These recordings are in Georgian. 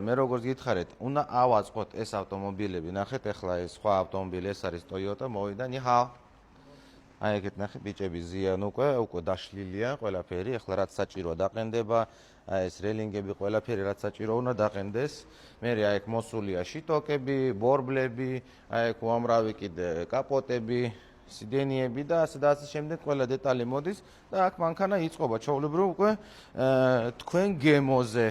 მე როგორც გითხარით, უნდა ავაწყოთ ეს ავტომობილები, ნახეთ ახლა ეს სხვა ავტომობილი, ეს არის Toyota, მოვიდა, ნიჰაო. აი ეგეთ ნახეთ ბიჭები ზიან უკვე დაშლილია ყველაფერი, ახლა რაც საჭიროა დაყენდება, აი ეს რელინგები ყველაფერი რაც საჭირო უნდა დაყენდეს. მე აი ეგ მოსულია შიტოკები, ბორბლები, აი ეგ უამრავი კიდე კაპოტები, სიდენიები და ასე და ასე შემდეგ ყველა დეტალი მოდის და აქ მანქანა იწყობა ჩაოლებრო უკვე თქვენ გემოზე.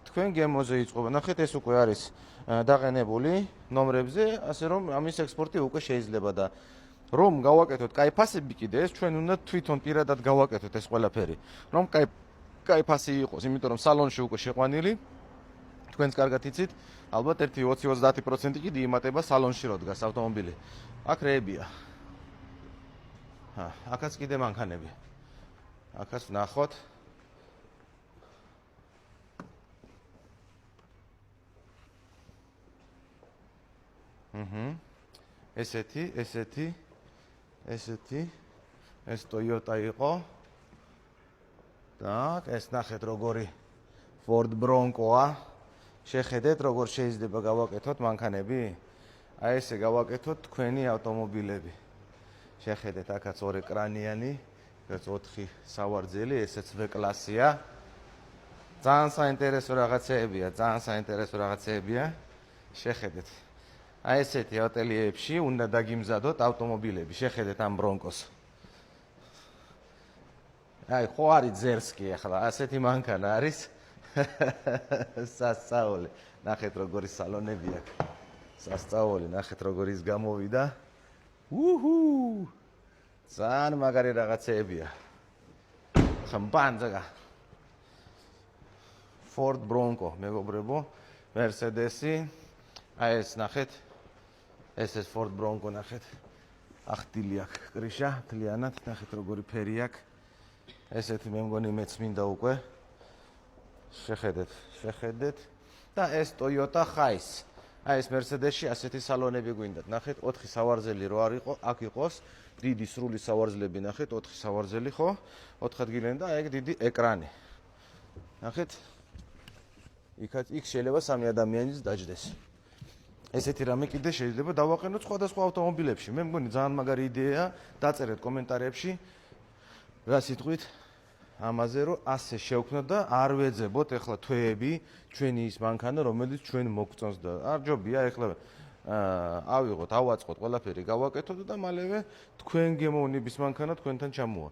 თქვენ გემოზე იწყობა. ნახეთ ეს უკვე არის დაყენებული ნომრებზე, ასე რომ ამის ექსპორტი უკვე შეიძლება და რომ გავაკეთოთ კაი ფასები კიდე ეს ჩვენ უნდა თვითონ პირადად გავაკეთოთ ეს ყველაფერი. რომ კაი ფასი იყოს, იმიტომ რომ სალონში უკვე შეყვანილი თქვენს კარგად იცით, ალბათ 1-20% კიდე იმატება სალონში რო დგას ავტომობილი. აქ რეებია. აქაც კიდე მანქანები. აქაც ვნახოთ. ესეთი ეს Toyota იყო. Так, ეს ნახეთ როგორი Ford Bronco-ა. შეხედეთ როგორ შეიძლება გავაკეთოთ მანქანები? აი ესე გავაკეთოთ თქვენი ავტომობილები. შეხედეთ, აქაც ორი კრანიანი, ეს 4 სავარძელი, ესეც V-კლასია. ძალიან საინტერესო რაღაცეებია. შეხედეთ. აი ესეთი ატელიეებში უნდა დაგიმზადოთ ავტომობილები. შეხედეთ ამ ბრონკოს. აი ხო არის ძერსკი ახლა, ასეთი მანქანა არის. სასწაული. ნახეთ როგორი სალონები აქვს. სასწაული, ნახეთ როგორი ის გამოვიდა. უჰუ! ძალიან მაგარი რაღაცეებია. ხამბანძაგა. Ford Bronco, მეგობრებო, Mercedes-ი. აი ეს ნახეთ. ეს Ford Bronco ნახეთ. ახტილი აქვს კრიშა, თლიანად, ნახეთ როგორი ფერი აქვს. ესეთი მე მგონი მეც მინდა უკვე. შეხედეთ და ეს Toyota Hiace. აი ეს Mercedes-ში ასეთი სალონები გვინდათ. ნახეთ 4 სავარძელი რო არ იყო, აქ იყოს დიდი სრული სავარძლები, ნახეთ 4 სავარძელი ხო? 4 ადგილიანი და აი ეგ დიდი ეკრანი. ნახეთ. იქ შეიძლება 3 ადამიანიც დაჯდეს. ესეთი რამე კიდე შეიძლება დავაყენოთ სხვადასხვა ავტომობილებში. მე მგონი ძალიან მაგარი იდეაა. დაწერეთ კომენტარებში რა სიტყვით ამაზე რომ ასე შევქნოთ და არ ვეძებოთ ახლა თვეები ჩვენი ის მანქანა რომელიც ჩვენ მოგწონს და არ ჯობია ახლა ავიღოთ, ავაწყოთ ყველაფერი გავაკეთოთ და მალევე თქვენ გემოვნების მანქანა თქვენთან ჩამოვა.